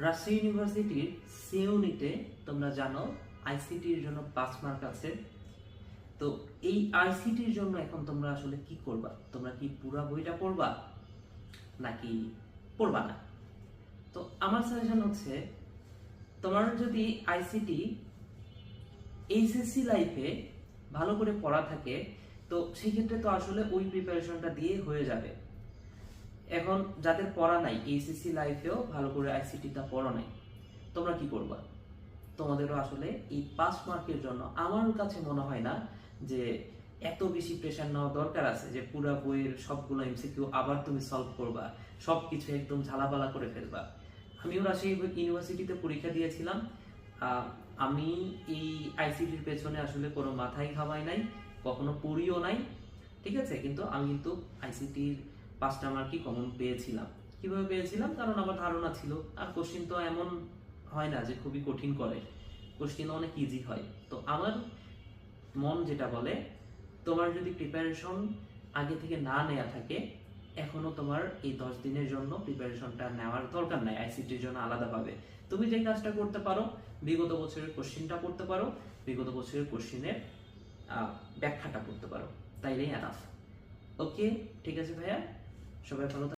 রাজশাহী ইউনিভার্সিটির সি ইউনিটে তোমরা জানো আইসিটির জন্য 5 মার্ক আছে। তো এই আইসিটির জন্য এখন তোমরা আসলে কি করবা? তোমরা কি পুরো বইটা পড়বা নাকি পড়বা না? তো আমার সাজেশন হচ্ছে, তোমার যদি আইসিটি এইচএসসি লাইফে ভালো করে পড়া থাকে, তো সেই ক্ষেত্রে তো আসলে ওই প্রিপারেশনটা দিয়ে হয়ে যাবে। এখন যাদের পড়া নাই, এইচএসসি লাইফেও ভালো করে আইসিটিটা পড়া নাই, তোমরা কি করবা? তোমাদেরও আসলে এই 5 মার্কের জন্য আমার কাছে মনে হয় না যে এত বেশি প্রেশার নেওয়া দরকার আছে যে পুরো বইয়ের সবগুলো এমসিকিউ আবার তুমি সলভ করবা, সবকিছু একদম ঝালাপালা করে ফেলবা। আমিও রাজশাহী ইউনিভার্সিটিতে পরীক্ষা দিয়েছিলাম। আমি এই আইসিটির পেছনে আসলে কোনো মাথাই ঘামাই নাই, কখনো পড়িও নাই, ঠিক আছে। কিন্তু আমি কিন্তু আইসিটির 5টা মার্কই কমন পেয়েছিলাম। কিভাবে পেয়েছিলাম? কারণ আমার ধারণা ছিল। আর কোশ্চিন তো এমন হয় না যে খুবই কঠিন করে, কোশ্চিন অনেক ইজি হয়। তো আমার মন যেটা বলে, তোমার যদি প্রিপারেশন আগে থেকে না নেওয়া থাকে, এখনো তোমার এই 10 দিনের জন্য প্রিপারেশনটা নেওয়ার দরকার নাই আইসিটির জন্য আলাদাভাবে। তুমি যে কাজটা করতে পারো, বিগত বছরের কোশ্চিনটা পড়তে পারো, বিগত বছরের কোশ্চিনের ব্যাখ্যাটা করতে পারো, তাইলেই এনাফ। ওকে, ঠিক আছে ভাইয়া, সবাই ভালো